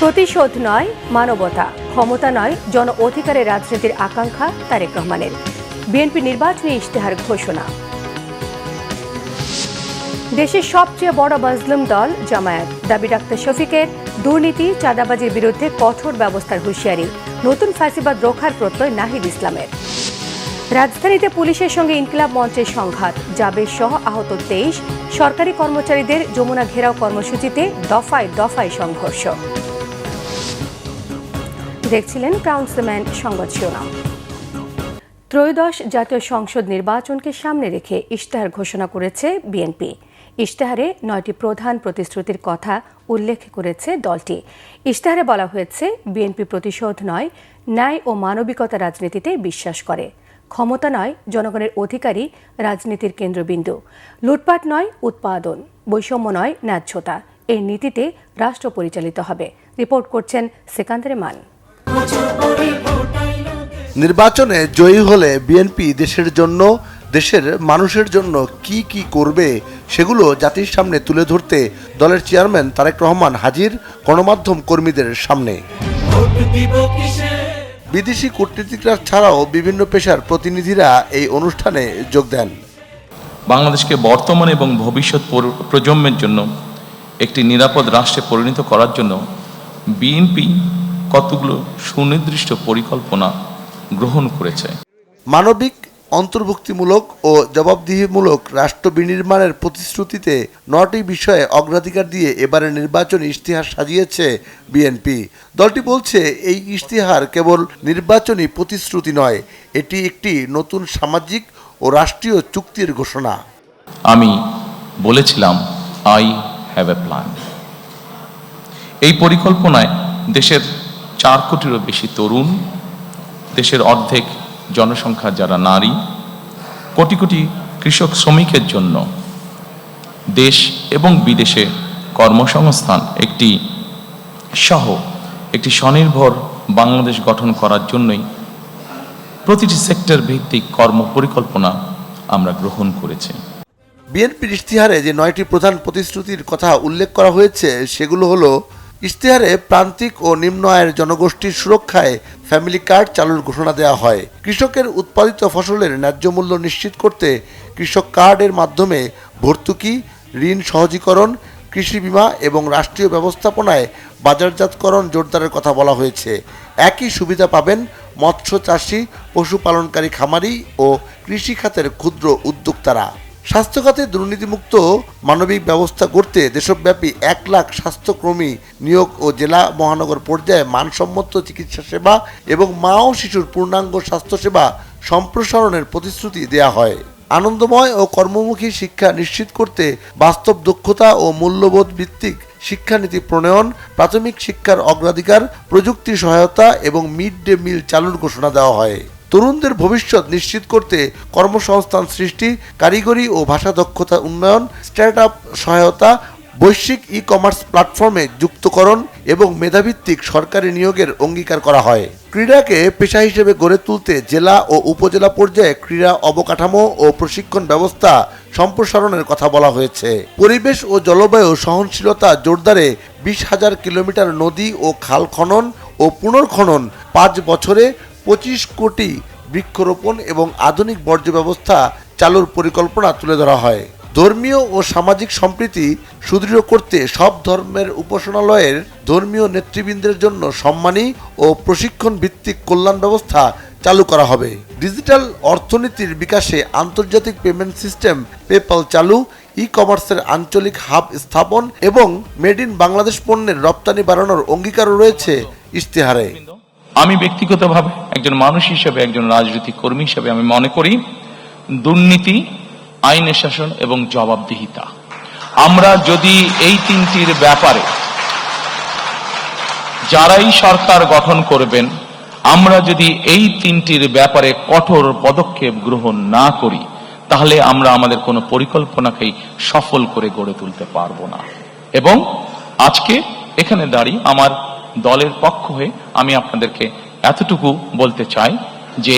প্রতিশোধ নয় মানবতা, ক্ষমতা নয় জন অধিকারের রাজনীতির আকাঙ্ক্ষা তারেক রহমানের। বিএনপি নির্বাচনী ইশতেহার ঘোষণা। দেশের সবচেয়ে বড় মাজলুম দল জামায়াত, দাবি ডাক্তার শফিকের। দুর্নীতি চাঁদাবাজির বিরুদ্ধে কঠোর ব্যবস্থার হুঁশিয়ারি, নতুন ফ্যাসিবাদ রোখার প্রত্যয় নাহিদ ইসলামের। রাজধানীতে পুলিশের সঙ্গে ইনকিলাব মঞ্চের সংঘাত, জাবের সহ আহত 23। সরকারি কর্মচারীদের যমুনা ঘেরাও কর্মসূচিতে দফায় দফায় সংঘর্ষ। দেখছিলেন ক্রাউন্সম্যান সংবাদ শিরোনাম। ত্রয়োদশ জাতীয় সংসদ নির্বাচনকে সামনে রেখে ইশতেহার ঘোষণা করেছে বিএনপি। ইশতেহারে 9টি প্রধান প্রতিশ্রুতির কথা উল্লেখ করেছে দলটি। ইশতেহারে বলা হয়েছে, বিএনপি প্রতিশোধ নয়, ন্যায় ও মানবিকতা রাজনীতিতে বিশ্বাস করে। ক্ষমতা নয়, জনগণের অধিকারই রাজনীতির কেন্দ্রবিন্দু। লুটপাট নয়, উৎপাদন। বৈষম্য নয়, ন্যায্যতা। এই নীতিতে রাষ্ট্র পরিচালিত হবে। রিপোর্ট করছেন সেকান্দারে মান। নির্বাচনে জয়ী হলে বিএনপি দেশের জন্য, দেশের মানুষের জন্য কি কি করবে সেগুলো জাতির সামনে তুলে ধরতে দলের চেয়ারম্যান তারেক রহমান হাজির গণমাধ্যম কর্মীদের সামনে। বিদেশি কূটনীতিকরা ছাড়াও বিভিন্ন পেশার প্রতিনিধিরা এই অনুষ্ঠানে যোগ দেন। বাংলাদেশকে বর্তমান এবং ভবিষ্যৎ প্রজন্মের জন্য একটি নিরাপদ রাষ্ট্রে পরিণত করার জন্য বিএনপি কতগুলো সুনির্দিষ্ট পরিকল্পনা গ্রহণ করেছে। মানবিক, অন্তর্ভুক্তিমূলক ও জবাবদিহিমূলক রাষ্ট্র বিনির্মাণের প্রতিশ্রুতিতে 9টি বিষয়ে অগ্রাধিকার দিয়ে এবারে নির্বাচনী ইশতেহার সাজিয়েছে বিএনপি। দলটি বলছে, এই ইশতেহার কেবল নির্বাচনী প্রতিশ্রুতি নয়, এটি একটি নতুন সামাজিক ও রাষ্ট্রীয় চুক্তির ঘোষণা। আমি বলেছিলাম, আই হ্যাভ এ প্ল্যান। এই পরিকল্পনায় দেশের 4 কোটিরও বেশি তরুণ, দেশের অর্ধেক জনসংখ্যা যারা নারী, কোটি কোটি কৃষক শ্রমিকের জন্য দেশ এবং বিদেশে কর্মসংস্থান একটি স্বনির্ভর বাংলাদেশ গঠন করার জন্যই প্রতিটি সেক্টর ভিত্তিক কর্ম পরিকল্পনা আমরা গ্রহণ করেছি। বিএনপির ইশতেহারে যে 9টি প্রধান প্রতিশ্রুতির কথা উল্লেখ করা হয়েছে সেগুলো হলো: ইশতেহারে প্রান্তিক ও নিম্ন আয়ের জনগোষ্ঠীর সুরক্ষায় ফ্যামিলি কার্ড চালুর ঘোষণা দেওয়া হয়। কৃষকের উৎপাদিত ফসলের ন্যায্য মূল্য নিশ্চিত করতে কৃষক কার্ডের মাধ্যমে ভর্তুকি, ঋণ সহজীকরণ, কৃষি বীমা এবং রাষ্ট্রীয় ব্যবস্থাপনায় বাজারজাতকরণ জোরদারের কথা বলা হয়েছে। একই সুবিধা পাবেন মৎস্য চাষী, পশুপালনকারী খামারি ও কৃষি খাতের ক্ষুদ্র উদ্যোক্তারা। স্বাস্থ্য খাতে দুর্নীতিমুক্ত মানবিক ব্যবস্থা করতে দেশব্যাপী 1 লাখ স্বাস্থ্যকর্মী নিয়োগ ও জেলা মহানগর পর্যায়ে মানসম্মত চিকিৎসা সেবা এবং মা ও শিশুর পূর্ণাঙ্গ স্বাস্থ্যসেবা সম্প্রসারণের প্রতিশ্রুতি দেয়া হয়। আনন্দময় ও কর্মমুখী শিক্ষা নিশ্চিত করতে বাস্তব দক্ষতা ও মূল্যবোধ ভিত্তিক শিক্ষানীতি প্রণয়ন, প্রাথমিক শিক্ষার অগ্রাধিকার, প্রযুক্তি সহায়তা এবং মিড ডে মিল চালুর ঘোষণা দেওয়া হয়। তরুণদের ভবিষ্যৎ নিশ্চিত করতে কর্মসংস্থান সৃষ্টি, কারিগরি ও ভাষা দক্ষতা উন্নয়ন, স্টার্টআপ সহায়তা, বৈশ্বিক ই-কমার্স প্ল্যাটফর্মে যুক্তকরণ এবং মেধাভিত্তিক সরকারি নিয়োগের অঙ্গীকার করা হয়। ক্রীড়াকে পেশা হিসেবে গড়ে তুলতে জেলা ও উপজেলা পর্যায়ে ক্রীড়া অবকাঠামো ও প্রশিক্ষণ ব্যবস্থা সম্প্রসারণের কথা বলা হয়েছে। পরিবেশ ও জলবায়ু সহনশীলতা জোরদারে 20,000 কিলোমিটার নদী ও খাল খনন ও পুনর্খনন, 5 বছরে 25 কোটি বৃক্ষরোপণ এবং আধুনিক বর্জ্য ব্যবস্থা চালুর পরিকল্পনা তুলে ধরা হয়। ধর্মীয় ও সামাজিক সম্প্রীতি সুদৃঢ় করতে সব ধর্মের উপাসনালয়ের ধর্মীয় নেতৃবৃন্দের জন্য সম্মানী ও প্রশিক্ষণ ভিত্তিক কল্যাণ ব্যবস্থা চালু করা হবে। ডিজিটাল অর্থনীতির বিকাশে আন্তর্জাতিক পেমেন্ট সিস্টেম পেপ্যাল চালু, ই-কমার্সের আঞ্চলিক হাব স্থাপন এবং মেড ইন বাংলাদেশ পণ্যের রপ্তানি বাড়ানোর অঙ্গীকারও রয়েছে ইশতেহারে। আমি ব্যক্তিগতভাবে একজন মানুষ হিসেবে, একজন রাজনৈতিক কর্মী হিসেবে আমি মনে করি, দুর্নীতি, আইনের শাসন এবং জবাবদিহিতা, আমরা যদি এই 3টির ব্যাপারে যারাই সরকার গঠন করবেন, আমরা যদি এই 3টির ব্যাপারে কঠোর পদক্ষেপ গ্রহণ না করি, তাহলে আমরা আমাদের কোনো পরিকল্পনাকেই সফল করে গড়ে তুলতে পারবো না। এবং আজকে এখানে দাঁড়িয়ে আমার দলের পক্ষ হয়ে আমি আপনাদেরকে এতটুকু বলতে চাই যে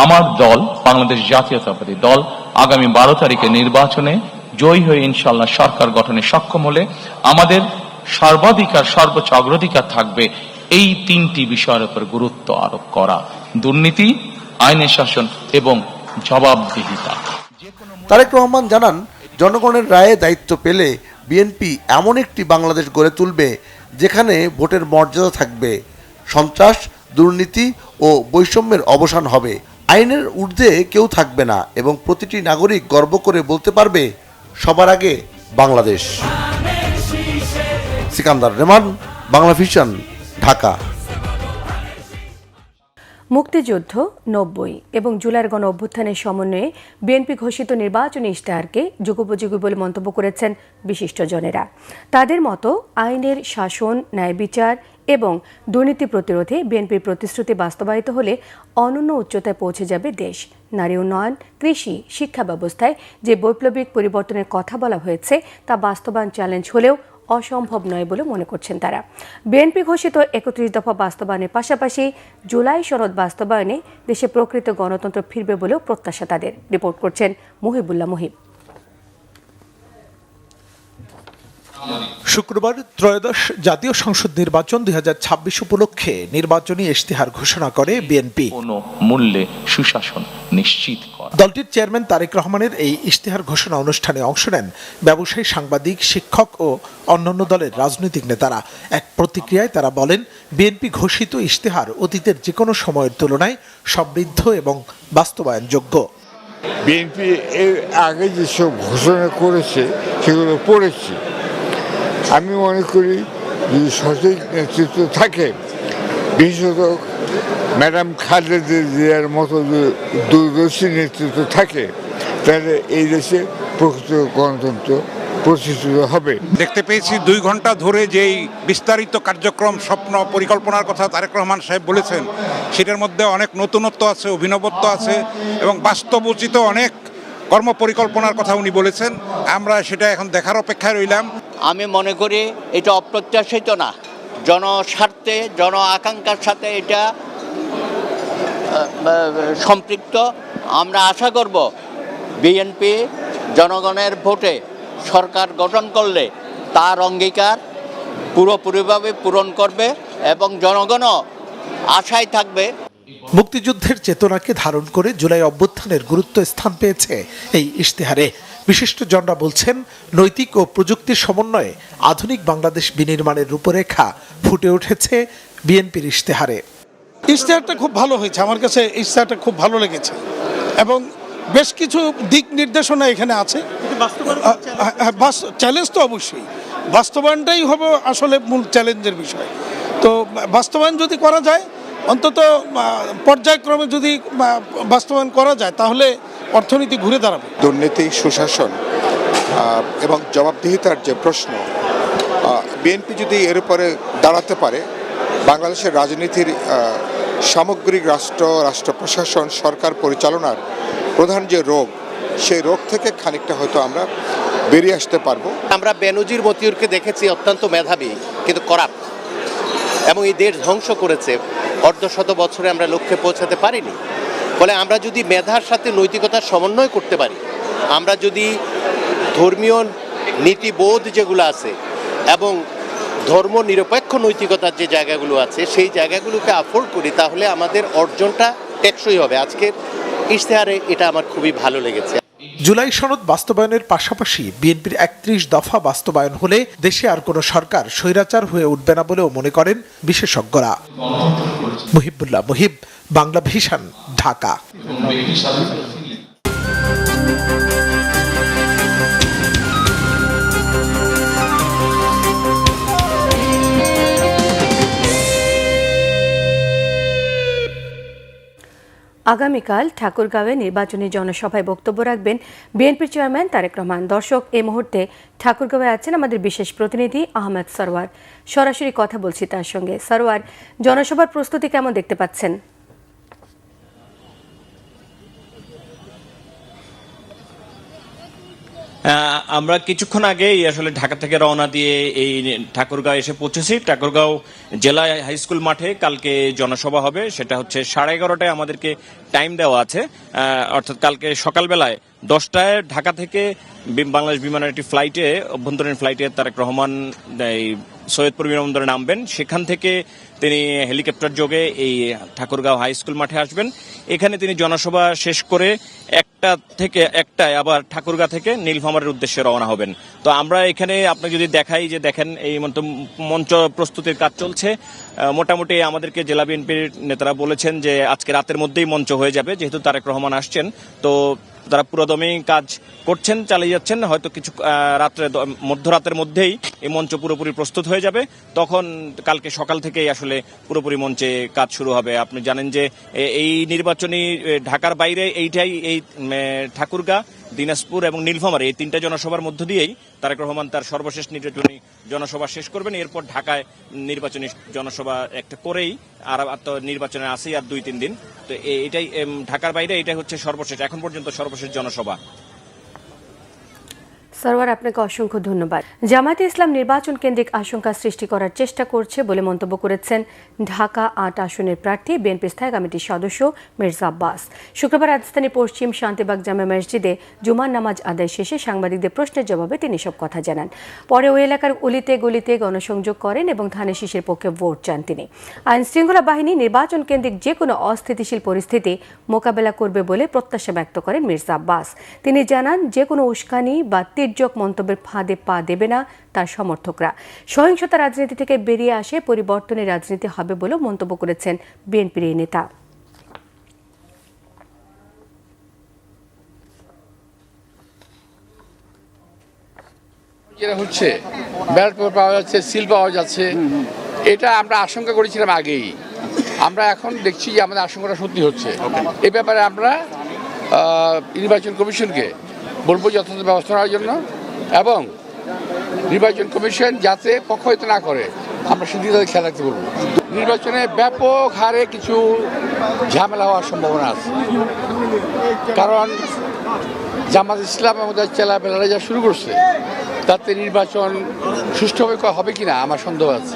আমার দল, বাংলাদেশ জাতীয়তাবাদী দল, আগামী 12 তারিখে নির্বাচনে জয়ী হয়ে ইনশাআল্লাহ সরকার গঠনে সক্ষম হলে আমাদের সর্বাধিকার সর্বোচ্চ অগ্রাধিকার থাকবে এই তিনটি বিষয়ের উপর গুরুত্ব আরোপ করা: দুর্নীতি, আইনের শাসন এবং জবাবদিহিতা। তারেক রহমান জানান, জনগণের রায়ে দায়িত্ব পেলে বিএনপি এমন একটি বাংলাদেশ গড়ে তুলবে যেখানে ভোটের মর্যাদা থাকবে, সন্ত্রাস, দুর্নীতি ও বৈষম্যের অবসান হবে, আইনের ঊর্ধ্বে কেউ থাকবে না এবং প্রতিটি নাগরিক গর্ব করে বলতে পারবে সবার আগে বাংলাদেশ। সিকান্দার রেমান, বাংলা ভিশন, ঢাকা। মুক্তিযুদ্ধ 90 এবং জুলাইয়ের গণ অভ্যুত্থানের সমন্বয়ে বিএনপি ঘোষিত নির্বাচনী ইশতেহারকে যুগোপযোগী বলে মন্তব্য করেছেন বিশিষ্টজনেরা। তাদের মতো আইনের শাসন, ন্যায় বিচার এবং দুর্নীতি প্রতিরোধে বিএনপির প্রতিশ্রুতি বাস্তবায়িত হলে অনন্য উচ্চতায় পৌঁছে যাবে দেশ। নারী উন্নয়ন, কৃষি, শিক্ষা ব্যবস্থায় যে বৈপ্লবিক পরিবর্তনের কথা বলা হয়েছে তা বাস্তবায়ন চ্যালেঞ্জ হলেও অসম্ভব নয় বলে মনে করছেন তারা। বিএনপি ঘোষিত 31 দফা বাস্তবায়নের পাশাপাশি জুলাই সনদ বাস্তবায়নে দেশে প্রকৃত গণতন্ত্র ফিরবে বলেও প্রত্যাশা তাদের। রিপোর্ট করছেন মুহিবুল্লাহ মুহিব। শুক্রবার ত্রয়োদশ জাতীয় সংসদ নির্বাচন 2026 উপলক্ষে নির্বাচনী ইশতেহার ঘোষণা করে বিএনপি। কোনো মূল্যে সুশাসন নিশ্চিত করা। দলটির চেয়ারম্যান তারেক রহমানের এই ইশতেহার ঘোষণা অনুষ্ঠানে অংশ নেন ব্যবসায়ী, সাংবাদিক, শিক্ষক ও অন্যান্য দলের রাজনৈতিক নেতারা। এক প্রতিক্রিয়ায় তারা বলেন, বিএনপি ঘোষিত ইশতেহার অতীতের যে কোনো সময়ের তুলনায় সমৃদ্ধ এবং বাস্তবায়নযোগ্য। বিএনপি এর আগে যেসব ঘোষণা করেছে সেগুলো পড়েছি। আমি মনে করি যদি সঠিক নেতৃত্ব থাকে, বিশেষত ম্যাডাম খালেদা জিয়ার মতো দূরদর্শী নেতৃত্ব থাকে, তাহলে এই দেশে প্রকৃত গণতন্ত্র প্রতিষ্ঠিত হবে। দেখতে পেয়েছি 2 ঘন্টা ধরে যেই বিস্তারিত কার্যক্রম, স্বপ্ন, পরিকল্পনার কথা তারেক রহমান সাহেব বলেছেন, সেটার মধ্যে অনেক নতুনত্ব আছে, অভিনবত্ব আছে এবং বাস্তবোচিত অনেক কর্মপরিকল্পনার কথা উনি বলেছেন। আমরা সেটা এখন দেখার অপেক্ষায় রইলাম। আমি মনে করি এটা অপ্রত্যাশিত না, জনস্বার্থে, জন আকাঙ্ক্ষার সাথে এটা সম্পৃক্ত। আমরা আশা করব বিএনপি জনগণের ভোটে সরকার গঠন করলে তার অঙ্গীকার পুরোপুরিভাবে পূরণ করবে এবং জনগণও আশায় থাকবে। মুক্তিযুদ্ধের চেতনাকে ধারণ করে জুলাই অভ্যুত্থানের গুরুত্ব স্থান পেয়েছে এই ইশতেহারে। বিশিষ্টজনরা বলছেন, নৈতিক ও প্রযুক্তির সমন্বয়ে আধুনিক বাংলাদেশ বিনির্মাণের রূপরেখা ফুটে উঠেছে বিএনপির ইশতেহারে। ইশতেহারটা খুব ভালো হয়েছে, আমার কাছে ইশতেহারটা খুব ভালো লেগেছে এবং বেশ কিছু দিক নির্দেশনা এখানে আছে। চ্যালেঞ্জ তো অবশ্যই, বাস্তবায়নটাই হবে আসলে মূল চ্যালেঞ্জের বিষয়। তো বাস্তবায়ন যদি করা যায়, অন্তত পর্যায়ক্রমে যদি বাস্তবায়ন করা যায়, তাহলে অর্থনীতি ঘুরে দাঁড়াবে। দুর্নীতি, সুশাসন এবং জবাবদিহিতার যে প্রশ্ন, বিএনপি যদি এর উপরে দাঁড়াতে পারে, বাংলাদেশের রাজনীতির সামগ্রিক রাষ্ট্র প্রশাসন, সরকার পরিচালনার প্রধান যে রোগ, সেই রোগ থেকে খানিকটা হয়তো আমরা বেরিয়ে আসতে পারবো। আমরা বেনজির মতিউরকে দেখেছি অত্যন্ত মেধাবী কিন্তু করাপ্ট, এবং এই দেশ ধ্বংস করেছে। অর্ধশত বছরে আমরা লক্ষ্যে পৌঁছাতে পারিনি। ফলে আমরা যদি মেধার সাথে নৈতিকতার সমন্বয় করতে পারি, আমরা যদি ধর্মীয় নীতিবোধ যেগুলো আছে এবং ধর্ম নিরপেক্ষ নৈতিকতার যে জায়গাগুলো আছে, সেই জায়গাগুলোকে আফোর্ড করি, তাহলে আমাদের অর্জনটা টেকসই হবে। আজকের ইশতেহারে এটা আমার খুবই ভালো লেগেছে। জুলাই সনদ বাস্তবায়নের পাশাপাশি বিএনপির 31 দফা বাস্তবায়ন হলে দেশে আর কোনো সরকার স্বৈরাচার হয়ে উঠবে না বলেও মনে করেন বিশেষজ্ঞরা। মুহিবুল্লাহ মুহিব, বাংলা ভিশন, ঢাকা। আগামীকাল ঠাকুরগাঁওয়ে নির্বাচনী জনসভায় বক্তব্য রাখবেন বিএনপির চেয়ারম্যান তারেক রহমান। দর্শক, এই মুহূর্তে ঠাকুরগাঁওয়ে আছেন আমাদের বিশেষ প্রতিনিধি আহমেদ সরওয়ার। সরাসরি কথা বলছি তার সঙ্গে। সরওয়ার, জনসভার প্রস্তুতি কেমন দেখতে পাচ্ছেন? আমরা কিছুক্ষণ আগেই আসলে ঢাকা থেকে রওনা দিয়ে এই ঠাকুরগাঁও এসে পৌঁছেছি। ঠাকুরগাঁও জেলা হাই স্কুল মাঠে কালকে জনসভা হবে, সেটা হচ্ছে 11:30টায় আমাদেরকে টাইম দেওয়া আছে। অর্থাৎ কালকে সকালবেলায় 10টায় ঢাকা থেকে বাংলাদেশ বিমানের একটি ফ্লাইটে, অভ্যন্তরীণ ফ্লাইটে তারেক রহমান সৈয়দপুর বিমানবন্দরে নামবেন। সেখান থেকে তিনি হেলিকপ্টার যোগে এই ঠাকুরগাঁও হাই স্কুল মাঠে আসবেন। এখানে তিনি জনসভা শেষ করে একটায় আবার ঠাকুরগাঁ থেকে নীলফামারীর উদ্দেশ্যে রওনা হবেন। তো আমরা এখানে আপনাকে যদি দেখাই যে দেখেন এই মঞ্চ প্রস্তুতির কাজ চলছে। মোটামুটি আমাদেরকে জেলা বিএনপির নেতারা বলেছেন যে আজকে রাতের মধ্যেই মঞ্চ হয়ে যাবে, যেহেতু তারেক রহমান আসছেন। তো তারা পুরোদমেই কাজ করছেন, চালিয়ে যাচ্ছেন। হয়তো কিছু মধ্যরাতের মধ্যেই এই মঞ্চ পুরোপুরি প্রস্তুত হয়ে যাবে। তখন কালকে সকাল থেকেই আসলে পুরোপুরি মঞ্চে কাজ শুরু হবে। আপনি জানেন যে এই নির্বাচনী ঢাকার বাইরে এই ঠাকুরগাঁ, দিনাজপুর এবং নীলফামারী এই তিনটা জনসভার মধ্য দিয়েই তারেক রহমান তার সর্বশেষ নির্বাচনী জনসভা শেষ করবেন। এরপর ঢাকায় নির্বাচনী জনসভা একটা করেই আর তো নির্বাচনে আসেই আর 2-3 দিন। তো এটাই ঢাকার বাইরে এটাই হচ্ছে সর্বশেষ, এখন পর্যন্ত সর্বশেষ জনসভা। সরওয়ার, আপনাকে অসংখ্য ধন্যবাদ। জামায়াতে ইসলাম নির্বাচন কেন্দ্রিক আশঙ্কা সৃষ্টি করার চেষ্টা করছে বলে মন্তব্য করেছেন ঢাকা 8 আসনের প্রার্থী বিএনপি স্থায়ী কমিটির সদস্য মির্জা আব্বাস। শুক্রবার রাজধানীর পশ্চিম শান্তিবাগ জামে মসজিদে জুমার নামাজ আদায় শেষে সাংবাদিকদের প্রশ্নের জবাবে তিনি সব কথা জানান। পরে ওই এলাকার অলিতে গলিতে গণসংযোগ করেন এবং ধানের শীষের পক্ষে ভোট চান তিনি। আইন শৃঙ্খলা বাহিনী নির্বাচন কেন্দ্রিক যে কোনো অস্থিতিশীল পরিস্থিতি মোকাবেলা করবে বলে প্রত্যাশা ব্যক্ত করেন মির্জা আব্বাস। তিনি জানান, যে কোনো উস্কানি বা তির্যক মন্তব্যের ফাঁদে পা দেবে না তার সমর্থকরা। সহিংসতা রাজনীতি থেকে বেরিয়ে আসে পরিবর্তনের রাজনীতি হবে বলেও মন্তব্য করেছেন বিএনপির এই নেতা। যেটা হচ্ছে ব্যালট পেপার পাওয়া যাচ্ছে, সিল পাওয়া যাচ্ছে, এটা আমরা আশঙ্কা করেছিলাম আগেই। আমরা এখন দেখছি যে আমাদের আশঙ্কাটা সত্যি হচ্ছে। এই ব্যাপারে আমরা নির্বাচন কমিশনকে বলবো যথাযথ ব্যবস্থা নেওয়ার জন্য, এবং নির্বাচন কমিশন যাতে পক্ষপাতিত্ব না করে আমরা সেদিকে তাদের খেয়াল রাখতে বলবো। নির্বাচনে ব্যাপক হারে কিছু ঝামেলা হওয়ার সম্ভাবনা আছে, কারণ জামাত ইসলাম আমাদের চেলাপেলারা যা শুরু করছে তাতে নির্বাচন সুষ্ঠুভাবে হবে কিনা আমার সন্দেহ আছে।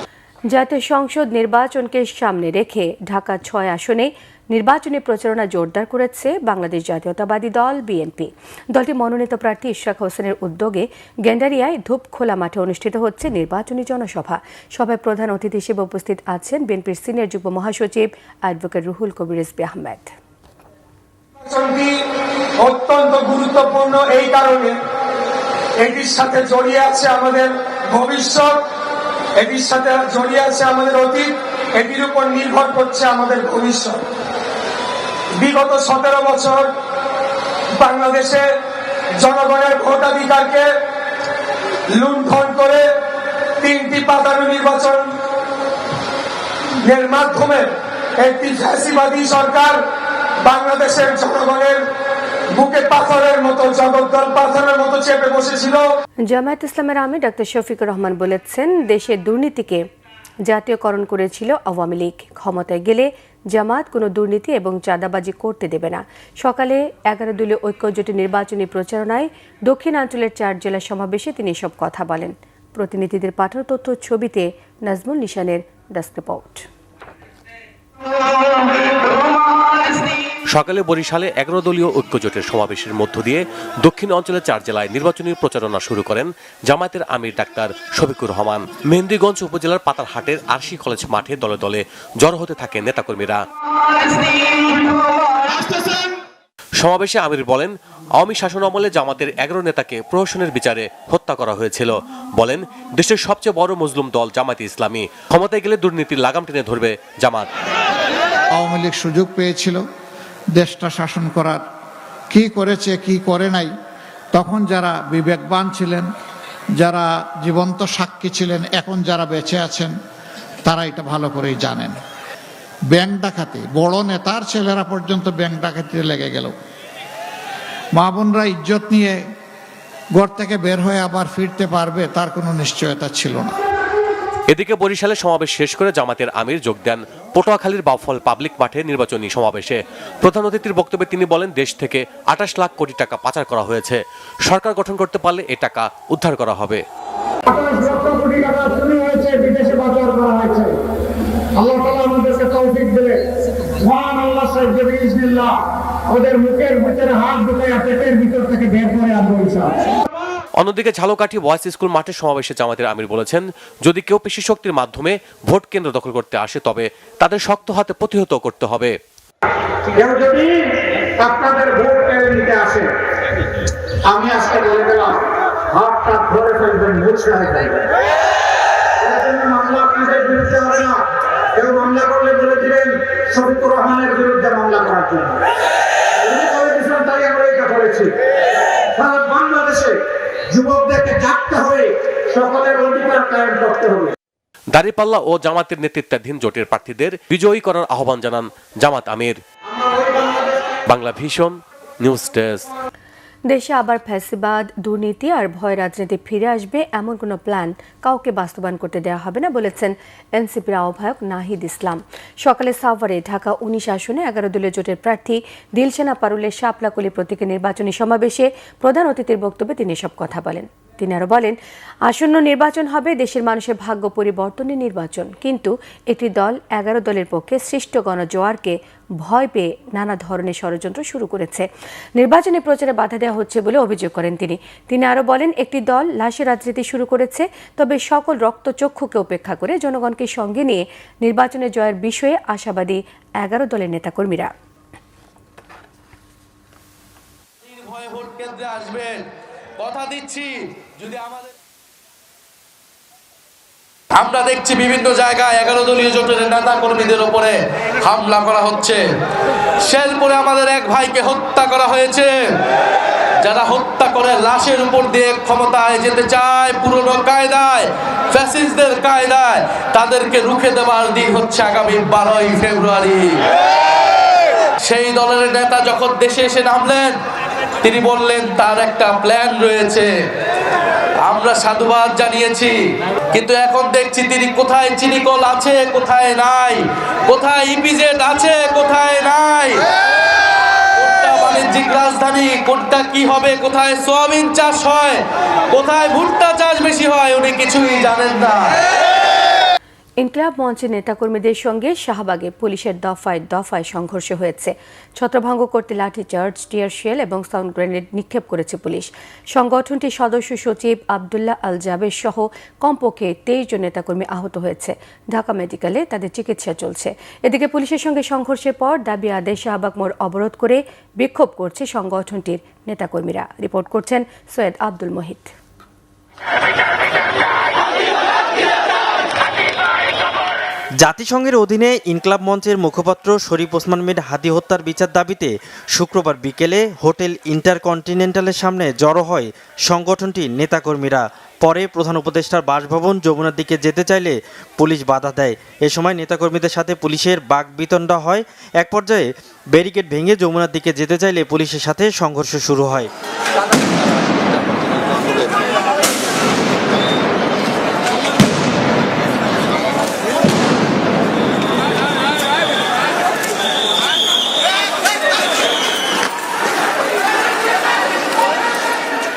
জাতীয় সংসদ নির্বাচনকে সামনে রেখে ঢাকা 6 আসনে নির্বাচনী প্রচারণা জোরদার করেছে বাংলাদেশ জাতীয়তাবাদী দল বিএনপি। দলটি মনোনীত প্রার্থী ইশরাক হোসেনের উদ্যোগে গেন্ডারিয়ায় ধূপখোলা মাঠে অনুষ্ঠিত হচ্ছে নির্বাচনী জনসভা। সভায় প্রধান অতিথি হিসেবে উপস্থিত আছেন বিএনপির সিনিয়র যুগ্ম মহাসচিব অ্যাডভোকেট রুহুল কবির রিজভী আহমেদ। অত্যন্ত গুরুত্বপূর্ণ এই কারণে এটির সাথে জড়িয়ে আছে আমাদের ভবিষ্যৎ, এটির সাথে জড়িয়ে আছে আমাদের অতীত, এটির উপর নির্ভর করছে আমাদের ভবিষ্যৎ। বিগত 17 বছর বাংলাদেশে জনগণের ভোটাধিকারকে লুণ্ঠন করে 3টি পাতানো নির্বাচনের মাধ্যমে একটি ফ্যাসিবাদী সরকার বাংলাদেশের জনগণের বুকে পাথরের মতো, জগদ্দল পাথরের মতো চেপে বসেছিল। জামায়াত ইসলামের আমির ডাক্তার শফিকুর রহমান বলেছেন, দেশের দুর্নীতিকে জাতীয়করণ করেছিল আওয়ামী লীগ। ক্ষমতায় গেলে জামাত কোনো দুর্নীতি এবং চাঁদাবাজি করতে দেবে না। সকালে 11 দলীয় ঐক্যজোটের নির্বাচনী প্রচারণায় দক্ষিণাঞ্চলের 4 জেলা সমাবেশে তিনি এসব কথা বলেন। প্রতিনিধিদের পাঠানো তথ্য ছবিতে নাজমুল নিশানের ডেস্ক রিপোর্ট। সকালে বরিশালে 11 দলীয় ঐক্যজোটের সমাবেশের মধ্য দিয়ে দক্ষিণ অঞ্চলের 4 জেলায় নির্বাচনী প্রচারণা শুরু করেন জামায়াতের আমির ডাক্তার শফিকুর রহমান। মেহেন্দিগঞ্জ উপজেলার পাতারহাটের আরশি কলেজ মাঠে দলে দলে জড়ো হতে থাকেন নেতাকর্মীরা। সমাবেশে আমির বলেন, আওয়ামী শাসন আমলে জামাতের 11 নেতাকে প্রহসনের বিচারে হত্যা করা হয়েছিল। বলেন, দেশের সবচেয়ে বড় মজলুম দল জামায়াতে ইসলামী, ক্ষমতায় গেলে দুর্নীতির লাগাম টেনে ধরবে জামাত। আওয়ামী লীগ সুযোগ পেয়েছিল দেশটা শাসন করার, কি করেছে কি করে নাই, তখন যারা বিবেকবান ছিলেন, যারা জীবন্ত সাক্ষী ছিলেন, এখন যারা বেঁচে আছেন তারা এটা ভালো করেই জানেন। ব্যাংক ডাকাতি, বড় নেতার ছেলেরা পর্যন্ত ব্যাংক ডাকাতিতে লেগে গেল। মা বোনরা ইজ্জত নিয়ে ঘর থেকে বের হয়ে আবার ফিরতে পারবে তার কোনো নিশ্চয়তা ছিল না। এদিকে বরিশালে সমাবেশ শেষ করে জামাতের আমির যোগ দেন পটুয়াখালীর বাউফল পাবলিক মাঠে নির্বাচনী সমাবেশে। প্রধান অতিথির বক্তব্যে তিনি বলেন, দেশ থেকে 28 লাখ কোটি টাকা পাচার করা হয়েছে। সরকার গঠন করতে পারলে এই টাকা উদ্ধার করা হবে। 28 লক্ষ কোটি টাকা চুরি হয়েছে, বিদেশে পাচার করা হয়েছে। আল্লাহ তাআলা আমাদেরকে তৌফিক দিলে মহান আল্লাহ সাহেব বিসমিল্লাহ ওদের মুখের ভিতরে হাত ঢুকাইয়া পেটের ভিতর থেকে বের করে আনবো ইনশাআল্লাহ। অন্যদিকে ঝালকাঠি বয়েজ স্কুল মাঠে সমাবেশে জামাতের আমির বলেছেন, যদি কেউ পেশি শক্তির মাধ্যমে ভোট কেন্দ্র দখল করতে আসে তবে তাদের শক্ত হাতে প্রতিহত করতে হবে। কেউ যদি আপনাদের ভোট কেড়ে নিতে আসে, আমি আজকে বলে দিলাম, হাতটা ধরে ফেলবেন, মুছে ফেলবেন। মামলা আপনাদের বিরুদ্ধে হবে না। কেউ মামলা করলে বলে দিলেন শফিকুর রহমানের বিরুদ্ধে মামলা করার জন্য। তাই আমরা এটা করেছি। সারা বাংলাদেশে যুবকদেরকে জাগতে হবে, সকলের অধিকার কায়েম করতে হবে। দাঁড়িপাল্লা ও জামাতের নেতৃত্বাধীন জোটের প্রার্থীদের বিজয়ী করার আহ্বান জানান জামাত আমির। Bangla vision news desk. দেশে আবার ফ্যাসিবাদ, দুর্নীতি আর ভয় রাজনীতি ফিরে আসবে এমন কোনো প্ল্যান কাউকে বাস্তবায়ন করতে দেওয়া হবে না বলেছেন এনসিপির আহ্বায়ক নাহিদ ইসলাম। সকালে সাভারে ঢাকা 19 আসনে 11 দলীয় জোটের প্রার্থী দিলশানা পারুলের শাপলাকলি প্রতীকে নির্বাচনী সমাবেশে প্রধান অতিথির বক্তব্যে তিনি এসব কথা বলেন। তিনি আরো বলেন, আসন্ন নির্বাচন হবে দেশের মানুষের ভাগ্য পরিবর্তনের নির্বাচন, কিন্তু একটি দল 11 দলের পক্ষে সৃষ্ট গণজোয়ারকে ভয় পেয়ে নানা ধরনের ষড়যন্ত্র শুরু করেছে। নির্বাচনী প্রচারে বাধা দেওয়া হচ্ছে বলে অভিযোগ করেন তিনি আরো বলেন, একটি দল লাশের রাজনীতি শুরু করেছে, তবে সকল রক্তচক্ষুকে উপেক্ষা করে জনগণকে সঙ্গে নিয়ে নির্বাচনে জয়ের বিষয়ে আশাবাদী 11 দলের নেতাকর্মীরা। কথা দিচ্ছি, যদি আমরা দেখছি বিভিন্ন জায়গায় 11 দলীয় জোটের নেতা কর্মীদের উপরে হামলা করা হচ্ছে। শেরপুরে আমাদের এক ভাইকে হত্যা করা হয়েছে। যারা হত্যা করে লাশের উপর দিয়ে ক্ষমতায় যেতে চায় পুরনো কায়দায়, ফ্যাসিস্টদের কায়দায়, তাদেরকে রুখে দেওয়ার দিন হচ্ছে আগামী 12ই ফেব্রুয়ারি। সেই দলের নেতা যখন দেশে এসে নামলেন, তিনি বললেন তার একটা প্ল্যান রয়েছে। আমরা সাধুবাদ জানিয়েছি, কিন্তু এখন দেখছি তিনি কোথায় চিনিকল আছে, কোথায় নাই, কোথায় ইপিজেড আছে, কোথায় নাই, কোনটা বাণিজ্যিক রাজধানী, কোনটা কি হবে, কোথায় সোয়াবিন চাষ হয়, কোথায় ভুট্টা চাষ বেশি হয়, উনি কিছুই জানেন না। ইনকিলাব মঞ্চের নেতাকর্মীদের সঙ্গে শাহবাগে পুলিশের দফায় দফায় সংঘর্ষ হয়েছে। ছত্রভঙ্গ করতে লাঠিচার্জ, টিয়ার শেল এবং সাউন্ড গ্রেনেড নিক্ষেপ করেছে পুলিশ। সংগঠনটির সদস্য সচিব আবদুল্লাহ আল জাবের সহ কমপক্ষে 23 জন নেতাকর্মী আহত হয়েছে। ঢাকা মেডিকেলে তাদের চিকিৎসা চলছে। এদিকে পুলিশের সঙ্গে সংঘর্ষের পর দাবি আদায়ে শাহবাগ মোড় অবরোধ করে বিক্ষোভ করছে সংগঠনটির নেতাকর্মীরা। রিপোর্ট করছেন সৈয়দ আব্দুল মহিত। জাতিসংঘের অধীনে ইনকিলাব মঞ্চের মুখপাত্র শরীফ ওসমান মির হাদি হত্যার বিচার দাবিতে শুক্রবার বিকেলে হোটেল ইন্টারকন্টিনেন্টালের সামনে জড়ো হয় সংগঠনটির নেতাকর্মীরা। পরে প্রধান উপদেষ্টার বাসভবন যমুনার দিকে যেতে চাইলে পুলিশ বাধা দেয়। এ সময় নেতাকর্মীদের সাথে পুলিশের বাকবিতণ্ডা হয়। এক পর্যায়ে ব্যারিকেড ভেঙে যমুনার দিকে যেতে চাইলে পুলিশের সাথে সংঘর্ষ শুরু হয়।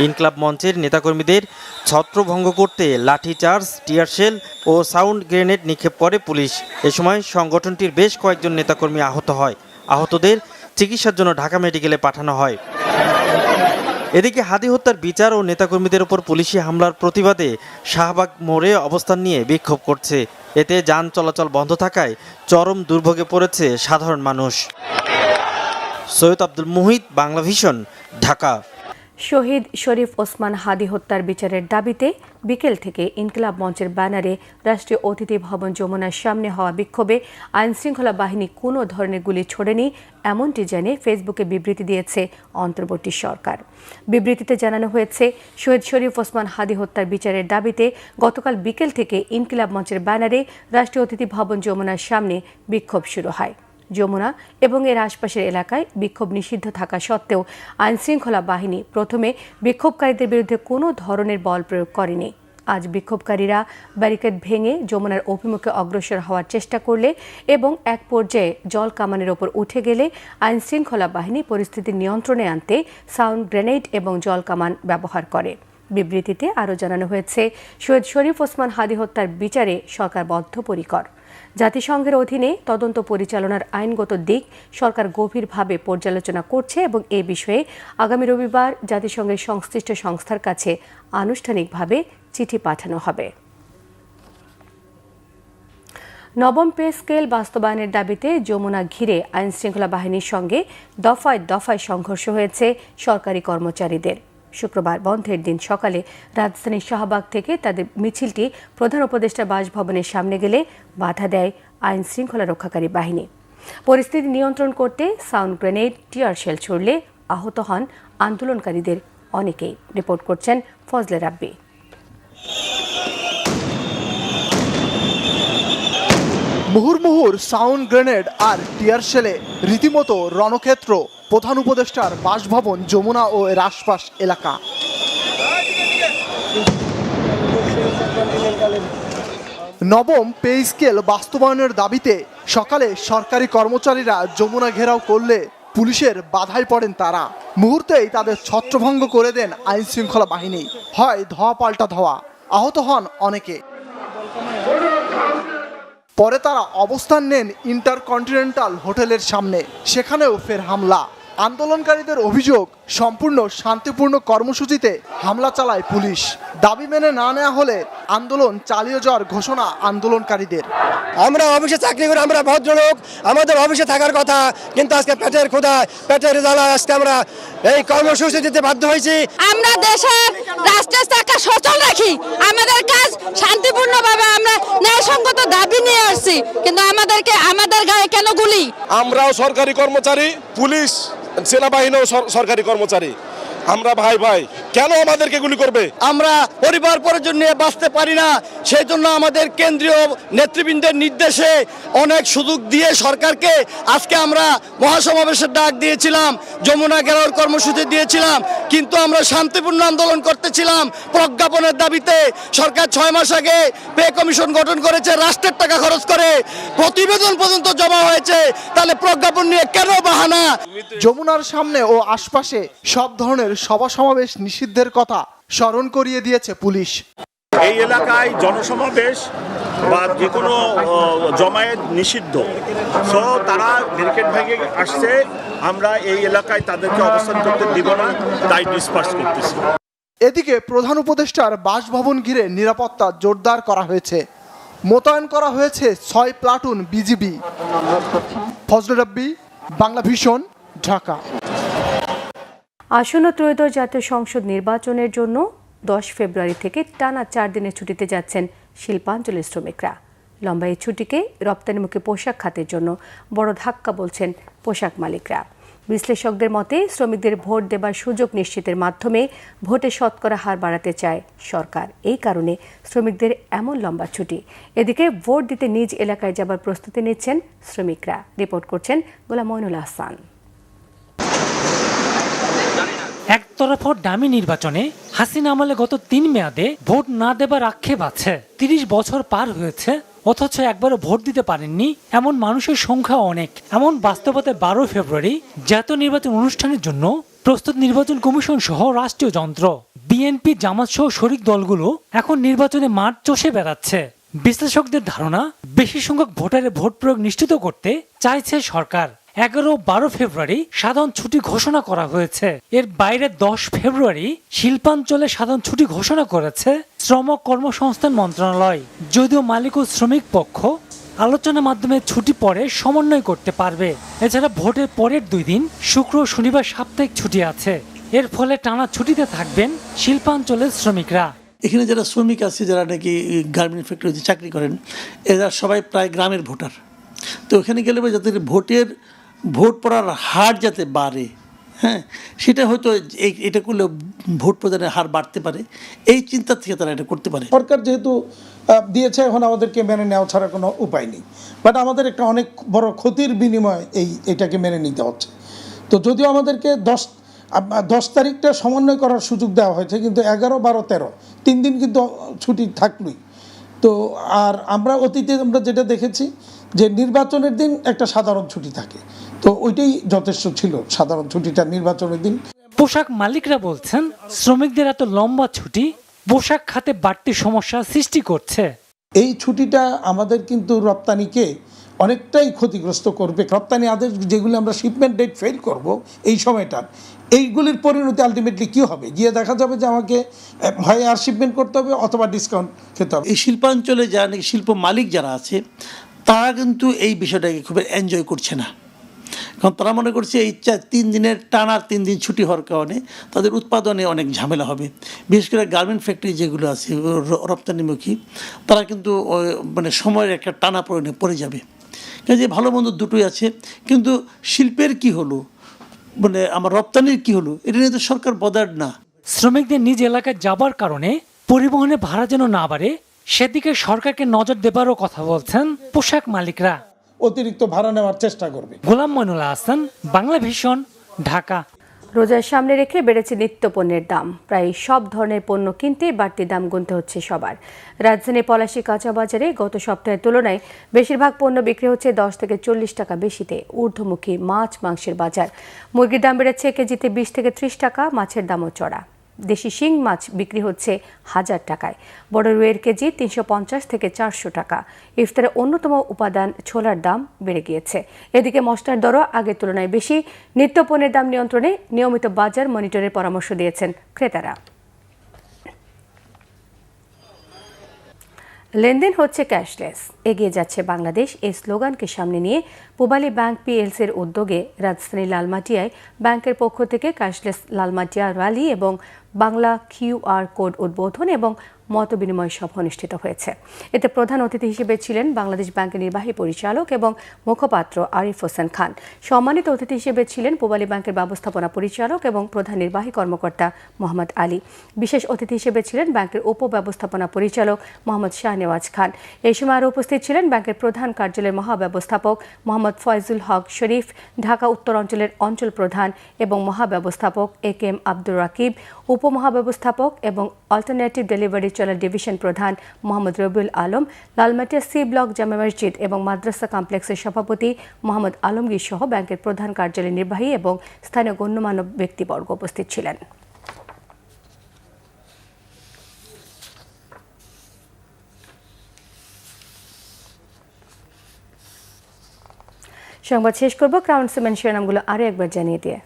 ইনকিলাব মঞ্চের নেতাকর্মীদের ছত্রভঙ্গ করতে লাঠিচার্জ, টিয়ারশেল ও সাউন্ড গ্রেনেড নিক্ষেপ করে পুলিশ। এ সময় সংগঠনটির বেশ কয়েকজন নেতাকর্মী আহত হয়। আহতদের চিকিৎসার জন্য ঢাকা মেডিকেলে পাঠানো হয়। এদিকে হাদি হত্যার বিচার ও নেতাকর্মীদের উপর পুলিশি হামলার প্রতিবাদে শাহবাগ মোড়ে অবস্থান নিয়ে বিক্ষোভ করছে। এতে যান চলাচল বন্ধ থাকায় চরম দুর্ভোগে পড়েছে সাধারণ মানুষ। সৈয়দ আব্দুল মুহিত, বাংলা ভিশন, ঢাকা। শহীদ শরীফ ওসমান হাদি হত্যার বিচারের দাবিতে বিকেল থেকে ইনকিলাব মঞ্চের ব্যানারে রাষ্ট্রীয় অতিথি ভবন যমুনার সামনে হওয়া বিক্ষোভে আইনশৃঙ্খলা বাহিনী কোনো ধরনের গুলি ছোড়েনি, এমনটি জেনে ফেসবুকে বিবৃতি দিয়েছে অন্তর্বর্তী সরকার। বিবৃতিতে জানানো হয়েছে, শহীদ শরীফ ওসমান হাদি হত্যার বিচারের দাবিতে গতকাল বিকেল থেকে ইনকিলাব মঞ্চের ব্যানারে রাষ্ট্রীয় অতিথি ভবন যমুনার সামনে বিক্ষোভ শুরু হয়। যমুনা এবং এর আশপাশের এলাকায় বিক্ষোভ নিষিদ্ধ থাকা সত্ত্বেও আইনশৃঙ্খলা বাহিনী প্রথমে বিক্ষোভকারীদের বিরুদ্ধে কোনো ধরনের বল প্রয়োগ করেনি। আজ বিক্ষোভকারীরা ব্যারিকেড ভেঙে যমুনার অভিমুখে অগ্রসর হওয়ার চেষ্টা করলে এবং এক পর্যায়ে জল কামানের ওপর উঠে গেলে আইনশৃঙ্খলা বাহিনী পরিস্থিতি নিয়ন্ত্রণে আনতে সাউন্ড গ্রেনেড এবং জল কামান ব্যবহার করে। বিবৃতিতে আরও জানানো হয়েছে, সৈয়দ শরীফ ওসমান হাদী হত্যার বিচারে সরকার বদ্ধপরিকর। জাতিসংঘের অধীনে তদন্ত পরিচালনার আইনগত দিক সরকার গভীরভাবে পর্যালোচনা করছে এবং এ বিষয়ে আগামী রবিবার জাতিসংঘের সংশ্লিষ্ট সংস্থার কাছে আনুষ্ঠানিকভাবে চিঠি পাঠানো হবে। নবম পে স্কেল বাস্তবায়নের দাবিতে যমুনা ঘিরে আইনশৃঙ্খলা বাহিনীর সঙ্গে দফায় দফায় সংঘর্ষ হয়েছে সরকারি কর্মচারীদের। শুক্রবার বন্ধের দিন সকালে রাজধানীর শাহবাগ থেকে তাদের মিছিলটি প্রধান উপদেষ্টার বাসভবনের সামনে গেলে বাধা দেয় আইন শৃঙ্খলা রক্ষাকারী বাহিনী। পরিস্থিতি নিয়ন্ত্রণ করতে সাউন্ড গ্রেনেড, টিয়ার শেল ছুড়লে আহত হন আন্দোলনকারীদের অনেকেই। রিপোর্ট করছেন ফজলে রাব্বি। মুহুর্মুহুর সাউন্ড গ্রেনেড আর টিয়ার শেলে রীতিমতো রণক্ষেত্র প্রধান উপদেষ্টার বাসভবন, যমুনা ও এর আশপাশ এলাকা। নবম পে স্কেল বাস্তবায়নের দাবিতে সকালে সরকারি কর্মচারীরা যমুনা ঘেরাও করলে পুলিশের বাধায় পড়েন তারা। মুহূর্তেই তাদের ছত্রভঙ্গ করে দেন আইন শৃঙ্খলা বাহিনী। হয় ধোয়া পাল্টা ধোয়া, আহত হন অনেকে। পরে তারা অবস্থান নেন ইন্টারকন্টিনেন্টাল হোটেলের সামনে, সেখানেও ফের হামলা। আন্দোলনকারীদের অভিযোগ, সম্পূর্ণ শান্তিপূর্ণ কর্মসূচিতে হামলা চালায় পুলিশ। দাবি মেনে না নেওয়া হলে আন্দোলন চালিয়ে যাওয়ার ঘোষণা আন্দোলনকারীদের। আমরা অফিসে চাকরি করে, আমরা ভদ্রলোক, আমাদের অফিসে থাকার কথা, কিন্তু আজকে পেটের ক্ষুধায়, পেটের জ্বালায় আজকে আমরা এই কর্মসূচি দিতে বাধ্য হয়েছি। আমরা দেশের রাষ্ট্রের চাকা সচল রাখি, আমাদের কাজ শান্তিপূর্ণভাবে, আমরা ন্যায়সঙ্গত দাবি নিয়ে আসছি, কিন্তু আমাদের গায়ে কেন গুলি? আমরাও সরকারি কর্মচারী, পুলিশ সেনাবাহিনীও সরকারি কর্মচারী, আমরা ভাই ভাই, কেন আমাদেরকে গুলি করবে? আমরা পরিবার পরিজন নিয়ে বাঁচতে পারি না, সেই জন্য আমাদের কেন্দ্রীয় নেতৃবৃন্দের নির্দেশে অনেক সুযোগ দিয়ে সরকারকে আজকে আমরা মহাসমাবেশের ডাক দিয়েছিলাম, যমুনা ঘেরাওর কর্মসূচি দিয়েছিলাম, কিন্তু আমরা শান্তিপূর্ণ আন্দোলন করতেছিলাম প্রজ্ঞাপনের দাবিতে। সরকার 6 মাস আগে পে কমিশন গঠন করেছে, রাষ্ট্রের টাকা খরচ করে, প্রতিবেদন পর্যন্ত জমা হয়েছে, তাহলে প্রজ্ঞাপন নিয়ে কেন বাহানা? যমুনার সামনে ও আশপাশে সব ধরনের সভা সমাবেশ নিষিদ্ধের কথা স্মরণ করিয়ে দিয়েছে পুলিশ। এই এলাকায় জনসমাবেশ বা যে কোনো জমায়েত নিষিদ্ধ, সো তারা ব্যারিকেড ভেঙে আসছে, আমরা এই এলাকায় তাদেরকে অবস্থান করতে দিব না, তাই ডিসপার্স করতেছি। এদিকে প্রধান উপদেষ্টার বাসভবন ঘিরে নিরাপত্তা জোরদার করা হয়েছে। মোতায়েন করা হয়েছে 6 প্লাটুন বিজিবি। ফজলে রাব্বি, বাংলা ভিশন, ঢাকা। আসন্ন ত্রয়োদশ জাতীয় সংসদ নির্বাচনের জন্য 10 ফেব্রুয়ারি থেকে টানা 4 দিনের ছুটিতে যাচ্ছেন শিল্পাঞ্চলের শ্রমিকরা। লম্বা এই ছুটিকে রপ্তানিমুখী পোশাক খাতের জন্য বড় ধাক্কা বলছেন পোশাক মালিকরা। বিশ্লেষকদের মতে শ্রমিকদের ভোট দেবার সুযোগ নিশ্চিতের মাধ্যমে ভোটে শতকরা হার বাড়াতে চায় সরকার। এই কারণে শ্রমিকদের এমন লম্বা ছুটি। এদিকে ভোট দিতে নিজ এলাকায় যাবার প্রস্তুতি নিচ্ছেন শ্রমিকরা। রিপোর্ট করছেন গোলাম মইনুল হাসান। একতরফা ডামি নির্বাচনে হাসিনা আমলে গত 3 মেয়াদে ভোট না দেবার আক্ষেপ আছে। 30 বছর পার হয়েছে, অথচ একবারও ভোট দিতে পারেননি এমন মানুষের সংখ্যা অনেক। এমন বাস্তবতায় 12 ফেব্রুয়ারি জাতীয় নির্বাচন অনুষ্ঠানের জন্য প্রস্তুত নির্বাচন কমিশন সহ রাষ্ট্রীয় যন্ত্র, বিএনপি, জামাত সহ শরিক দলগুলো এখন নির্বাচনে মাঠ চষে বেড়াচ্ছে। বিশ্লেষকদের ধারণা, বেশি সংখ্যক ভোটারের ভোট প্রয়োগ নিশ্চিত করতে চাইছে সরকার। 11 ও 12 ফেব্রুয়ারি সাধারণ ছুটি ঘোষণা করা হয়েছে। এর বাইরে 10 ফেব্রুয়ারি শিল্পাঞ্চলে সাধারণ ছুটি ঘোষণা করেছে শ্রম কর্মসংস্থান মন্ত্রণালয়। যদিও মালিক ও শ্রমিক পক্ষ আলোচনার মাধ্যমে ছুটি পরে সমন্বয় করতে পারবে। এছাড়া ভোটের পরের 2 দিন শুক্র ও শনিবার সাপ্তাহিক ছুটি আছে। এর ফলে টানা ছুটিতে থাকবেন শিল্পাঞ্চলের শ্রমিকরা। এখানে যারা শ্রমিক আছে, যারা নাকি গার্মেন্ট ফ্যাক্টরিতে চাকরি করেন, এরা সবাই প্রায় গ্রামের ভোটার। তো ওখানে গেলে যাতে ভোট পড়ার হার যাতে বাড়ে, হ্যাঁ, সেটা হয়তো এটা করলে ভোট প্রদানের হার বাড়তে পারে, এই চিন্তা থেকে তারা এটা করতে পারে। সরকার যেহেতু দিয়েছে, এখন আমাদেরকে মেনে নেওয়া ছাড়া কোনো উপায় নেই। বাট আমাদের একটা অনেক বড় ক্ষতির বিনিময়ে এটাকে মেনে নিতে হচ্ছে। তো যদিও আমাদেরকে 10 তারিখটা সমন্বয় করার সুযোগ দেওয়া হয়েছে, কিন্তু 11, 12, 13 3 দিন কিন্তু ছুটি থাকলই। তো আর আমরা অতীতে আমরা যেটা দেখেছি যে নির্বাচনের দিন একটা সাধারণ ছুটি থাকে, তো ওইটাই যথেষ্ট ছিল, সাধারণ ছুটিটা নির্বাচনের দিন। পোশাক মালিকরা বলছেন শ্রমিকদের এত লম্বা ছুটি পোশাক খাতে বাড়তি সমস্যা সৃষ্টি করছে। এই ছুটিটা আমাদের কিন্তু রপ্তানিকে অনেকটাই ক্ষতিগ্রস্ত করবে। রপ্তানি আদেশ যেগুলো আমরা শিপমেন্ট ডেট ফেল করব এই সময়টার, এইগুলির পরিণতি আলটিমেটলি কী হবে, গিয়ে দেখা যাবে যে আমাকে হয় আর শিপমেন্ট করতে হবে অথবা ডিসকাউন্ট খেতে হবে। এই শিল্পাঞ্চলে যারা নাকি শিল্প মালিক যারা আছে তারা কিন্তু এই বিষয়টাকে খুব এনজয় করছে না, কারণ তারা মনে করছে এই 3 দিনের টানা 3 দিন ছুটি হওয়ার কারণে তাদের উৎপাদনে অনেক ঝামেলা হবে। বিশেষ করে গার্মেন্ট ফ্যাক্টরি যেগুলো আছে রপ্তানিমুখী, তারা কিন্তু মানে সময়ের একটা টানা পড়ে যাবে। কাজে ভালো মন্দ দুটোই আছে, কিন্তু শিল্পের কি হলো, মানে আমার রপ্তানির কি হলো, এটা নিয়ে তো সরকার বদার্ড না। শ্রমিকদের নিজ এলাকায় যাবার কারণে পরিবহনে ভাড়া যেন না বাড়ে সেদিকে সরকারকে নজর দেবারও কথা বলছেন পোশাক মালিকরা। অতিরিক্ত ভাড়া নেওয়ার চেষ্টা করবে। গোলাম মইনুল হাসান, বাংলা ভিশন, ঢাকা। রোজার সামনে রেখে বেড়েছে নিত্য পণ্যের দাম। প্রায় সব ধরনের পণ্য কিনতে বাড়তি দাম গুনতে হচ্ছে সবার। রাজধানীর পলাশী কাঁচা বাজারে গত সপ্তাহের তুলনায় বেশিরভাগ পণ্য বিক্রি হচ্ছে 10 থেকে 40 টাকা বেশিতে। ঊর্ধ্বমুখী মাছ মাংসের বাজার। মুরগির দাম বেড়েছে কেজিতে 20 থেকে 30 টাকা, মাছের দামও চড়া। দেশি শিং মাছ বিক্রি হচ্ছে 1000 টাকায়, বড় রুইয়ের কেজি 350 থেকে 400 টাকা। ইফতারের অন্যতম উপাদান ছোলার দাম বেড়ে গিয়েছে। এদিকে মশলার দরও আগের তুলনায় বেশি। নিত্যপণ্যের দাম নিয়ন্ত্রণে নিয়মিত বাজার মনিটরের পরামর্শ দিয়েছেন ক্রেতারা। লেনদেন হচ্ছে ক্যাশলেস, এগিয়ে যাচ্ছে বাংলাদেশ, এই স্লোগানকে সামনে নিয়ে পূবালী ব্যাংক পিএলসির উদ্যোগে রাজধানীর লালমাটিয়ায় ব্যাংকের পক্ষ থেকে ক্যাশলেস লালমাটিয়া র্যালি এবং বাংলা QR কোড উদ্বোধন এবং মতবিনিময় সভা অনুষ্ঠিত হয়েছে। এতে প্রধান অতিথি হিসেবে ছিলেন বাংলাদেশ ব্যাংকের নির্বাহী পরিচালক এবং মুখপাত্র আরিফ হোসেন খান। সম্মানিত অতিথি হিসেবে ছিলেন পূবালী ব্যাংকের ব্যবস্থাপনা পরিচালক এবং প্রধান নির্বাহী কর্মকর্তা মোহাম্মদ আলী। বিশেষ অতিথি হিসেবে ছিলেন ব্যাংকের উপব্যবস্থাপনা পরিচালক মোহাম্মদ শাহনেওয়াজ খান। এই সময় আরও উপস্থিত ছিলেন ব্যাংকের প্রধান কার্যালয়ের মহাব্যবস্থাপক মোহাম্মদ ফয়জুল হক শরীফ, ঢাকা উত্তর অঞ্চলের অঞ্চল প্রধান এবং মহাব্যবস্থাপক AK আব্দুর রাকিব, উপমহাব্যবস্থাপক এবং অল্টারনেটিভ ডেলিভারি চলার ডিভিশন প্রধান মোহাম্মদ রবিউল আলম, লালমাটিয়া C ব্লক জামে মসজিদ এবং মাদ্রাসা কমপ্লেক্সের সভাপতি মোহাম্মদ আলমগীর সহ ব্যাংকের প্রধান কার্যালয়ের নির্বাহী এবং স্থানীয় গণ্যমান্য ব্যক্তিবর্গ উপস্থিত ছিলেন। সংবাদ শেষ করব ক্রাউন সিমেন্ট শিরোনামগুলো আরও একবার জানিয়ে দিয়ে।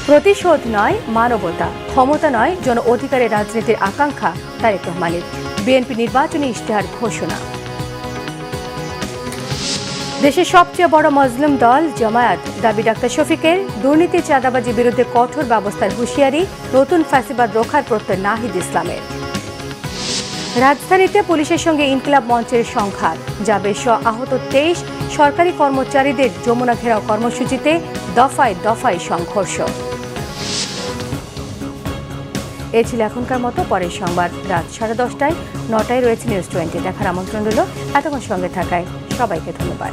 প্রতিশোধ নয় মানবতা, ক্ষমতা নয় জন অধিকারের রাজনীতির আকাঙ্ক্ষা তারেক রহমানের। বিএনপি নির্বাচনী ইশতেহার ঘোষণা। দেশের সবচেয়ে বড় মুসলিম দল জামায়াত, দাবি ডাক্তার শফিকের। দুর্নীতি চাঁদাবাজির বিরুদ্ধে কঠোর ব্যবস্থার হুঁশিয়ারি, নতুন ফ্যাসিবাদ রোখার প্রত্যয় নাহিদ ইসলামের। রাজধানীতে পুলিশের সঙ্গে ইনকিলাব মঞ্চের সংঘাত, জাবের সহ আহত 23। সরকারি কর্মচারীদের যমুনা ঘেরাও কর্মসূচিতে দফায় দফায় সংঘর্ষ। এ ছিল এখনকার মতো। পরের সংবাদ রাত 10:30টায়, 9টায় রয়েছে নিউজ 20। দেখার আমন্ত্রণ রইল। এতক্ষণ সঙ্গে থাকায় সবাইকে ধন্যবাদ।